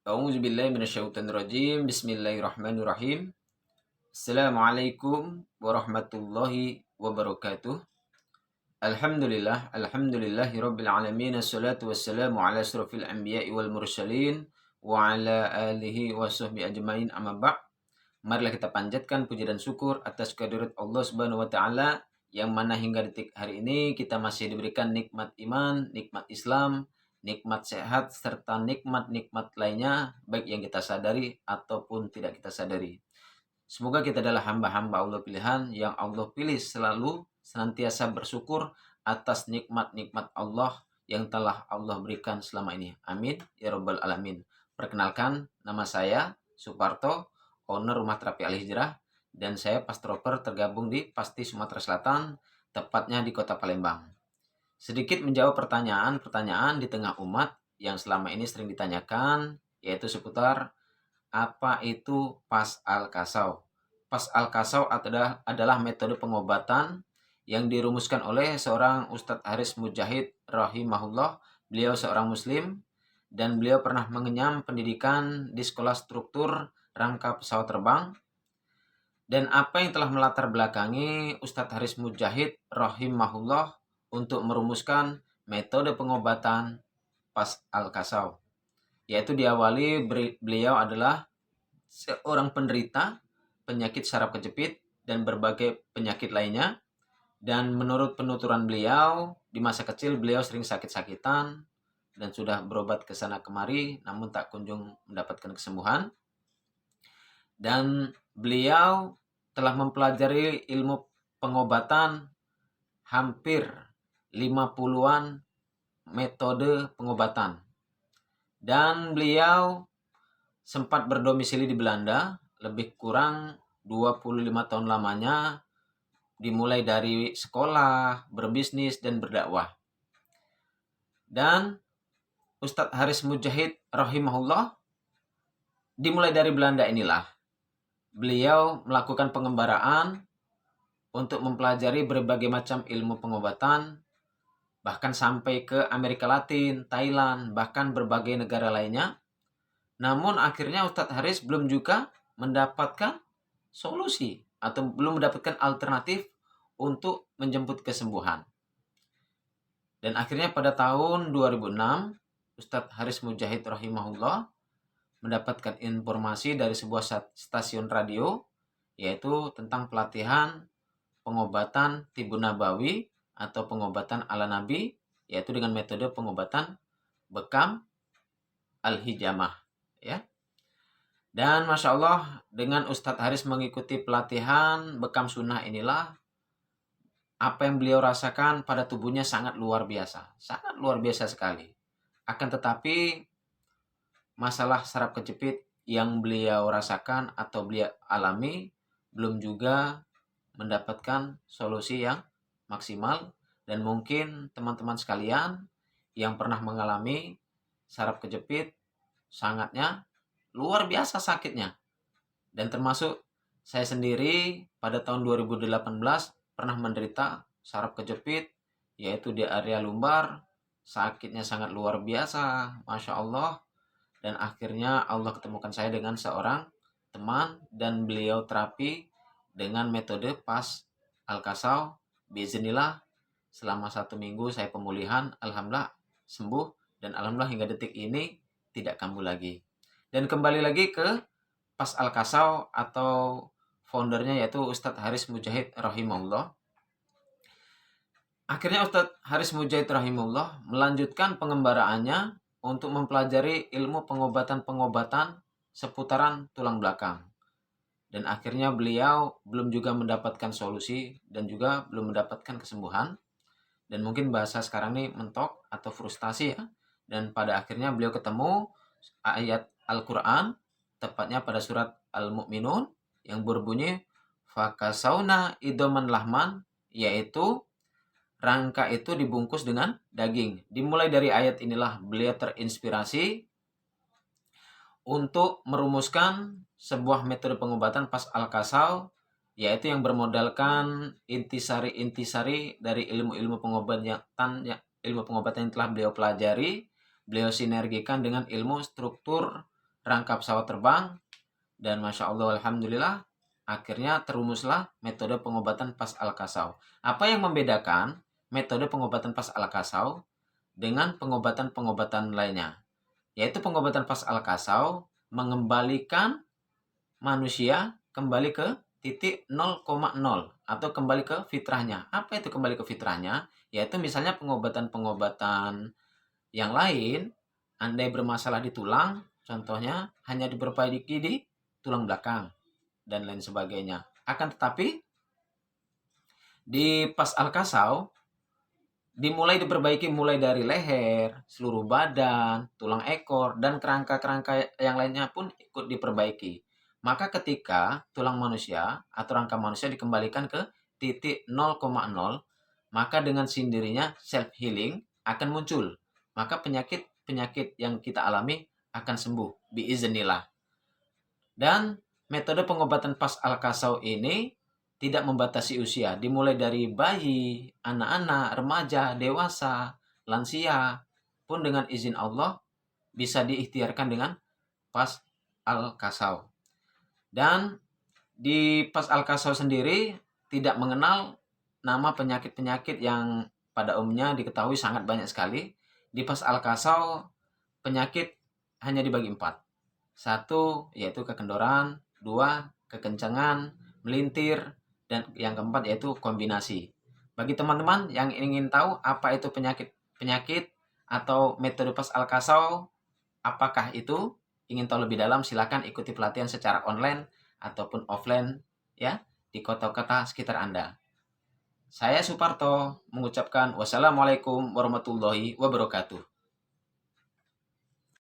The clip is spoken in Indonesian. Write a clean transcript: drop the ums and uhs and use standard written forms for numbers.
A'udzubillahi minasyaitonirrajim. Bismillahirrahmanirrahim. Assalamualaikum warahmatullahi wabarakatuh. Alhamdulillahi rabbil alamin. Assalatu wassalamu ala asrofil anbiya'i wal mursalin wa ala alihi wa sahbihi ajmain, amma ba'. Marilah kita panjatkan puji dan syukur atas kehadirat Allah Subhanahu wa taala yang mana hingga detik hari ini kita masih diberikan nikmat iman, nikmat Islam, nikmat sehat, serta nikmat-nikmat lainnya baik yang kita sadari ataupun tidak kita sadari. Semoga kita adalah hamba-hamba Allah pilihan yang Allah pilih selalu senantiasa bersyukur atas nikmat-nikmat Allah yang telah Allah berikan selama ini. Amin ya rabbal alamin. Perkenalkan, nama saya Suparto, owner Rumah Terapi Al Hijrah, dan saya pastroper tergabung di Pasti Sumatera Selatan, tepatnya di Kota Palembang. Sedikit menjawab pertanyaan-pertanyaan di tengah umat yang selama ini sering ditanyakan, yaitu seputar apa itu Pas Al-Kasau. Pas Al-Kasau adalah metode pengobatan yang dirumuskan oleh seorang Ustadz Haris Mujahid rahimahullah. Beliau seorang muslim dan beliau pernah mengenyam pendidikan di sekolah struktur rangka pesawat terbang. Dan apa yang telah melatar belakangi Ustadz Haris Mujahid rahimahullah untuk merumuskan metode pengobatan Pas Al-Kasau, yaitu diawali beliau adalah seorang penderita penyakit saraf kejepit dan berbagai penyakit lainnya. Dan menurut penuturan beliau, di masa kecil beliau sering sakit-sakitan dan sudah berobat ke sana kemari namun tak kunjung mendapatkan kesembuhan. Dan beliau telah mempelajari ilmu pengobatan hampir 50-an metode pengobatan. Dan beliau sempat berdomisili di Belanda, lebih kurang 25 tahun lamanya, dimulai dari sekolah, berbisnis, dan berdakwah. Dan Ustadz Haris Mujahid rahimahullah, dimulai dari Belanda inilah beliau melakukan pengembaraan untuk mempelajari berbagai macam ilmu pengobatan, bahkan sampai ke Amerika Latin, Thailand, bahkan berbagai negara lainnya. Namun akhirnya Ustadz Haris belum juga mendapatkan solusi atau belum mendapatkan alternatif untuk menjemput kesembuhan. Dan akhirnya pada tahun 2006, Ustadz Haris Mujahid rahimahullah mendapatkan informasi dari sebuah stasiun radio, yaitu tentang pelatihan pengobatan Tibun Nabawi atau pengobatan ala Nabi, yaitu dengan metode pengobatan bekam al-hijamah, ya. Dan Masya Allah, dengan Ustadz Haris mengikuti pelatihan bekam sunnah inilah, apa yang beliau rasakan pada tubuhnya sangat luar biasa sekali. Akan tetapi masalah saraf kejepit yang beliau rasakan atau beliau alami belum juga mendapatkan solusi yang maksimal. Dan mungkin teman-teman sekalian yang pernah mengalami saraf kejepit sangatnya luar biasa sakitnya. Dan termasuk saya sendiri pada tahun 2018 pernah menderita saraf kejepit, yaitu di area lumbar. Sakitnya sangat luar biasa, Masya Allah. Dan akhirnya Allah ketemukan saya dengan seorang teman dan beliau terapi dengan metode Pas Al-Kasau. Biiznillah selama 1 minggu saya pemulihan, alhamdulillah sembuh, dan alhamdulillah hingga detik ini tidak kambuh lagi. Dan kembali lagi ke Pas Al-Kasau atau foundernya yaitu Ustadz Haris Mujahid rahimahullah. Akhirnya Ustadz Haris Mujahid rahimahullah melanjutkan pengembaraannya untuk mempelajari ilmu pengobatan-pengobatan seputaran tulang belakang. Dan akhirnya beliau belum juga mendapatkan solusi dan juga belum mendapatkan kesembuhan. Dan mungkin bahasa sekarang ini mentok atau frustasi, ya. Dan pada akhirnya beliau ketemu ayat Al-Quran, tepatnya pada surat Al-Mu'minun, yang berbunyi fakasauna idoman lahman, yaitu rangka itu dibungkus dengan daging. Dimulai dari ayat inilah beliau terinspirasi untuk merumuskan sebuah metode pengobatan Pas Al-Kasau, yaitu yang bermodalkan intisari dari ilmu-ilmu pengobatan yang telah beliau pelajari. Beliau sinergikan dengan ilmu struktur rangka pesawat terbang, dan Masya Allah, Alhamdulillah, akhirnya terumuslah metode pengobatan pas al-kasau. Apa yang membedakan metode pengobatan pas al-kasau dengan pengobatan-pengobatan lainnya? Yaitu pengobatan pas al-kasau mengembalikan manusia kembali ke titik 0,0 atau kembali ke fitrahnya. Apa itu kembali ke fitrahnya? Yaitu misalnya pengobatan-pengobatan yang lain, andai bermasalah di tulang, contohnya hanya diperbaiki di tulang belakang dan lain sebagainya. Akan tetapi di pas al-kasau diperbaiki mulai dari leher, seluruh badan, tulang ekor, dan kerangka-kerangka yang lainnya pun ikut diperbaiki. Maka ketika tulang manusia atau rangka manusia dikembalikan ke titik 0,0, maka dengan sendirinya self healing akan muncul. Maka penyakit-penyakit yang kita alami akan sembuh biiznillah. Dan metode pengobatan pas al-kasau ini tidak membatasi usia, dimulai dari bayi, anak-anak, remaja, dewasa, lansia, pun dengan izin Allah bisa diikhtiarkan dengan pas al-kasau. Dan di pas al-kasau sendiri tidak mengenal nama penyakit-penyakit yang pada umumnya diketahui sangat banyak sekali. Di pas al-kasau penyakit hanya dibagi 4. 1 yaitu kekendoran, 2 kekencangan, melintir, dan yang keempat yaitu kombinasi. Bagi teman-teman yang ingin tahu apa itu penyakit atau metode pas al-kasau, apakah itu, ingin tahu lebih dalam, silakan ikuti pelatihan secara online ataupun offline ya di kota-kota sekitar Anda. Saya Suparto mengucapkan wassalamualaikum warahmatullahi wabarakatuh.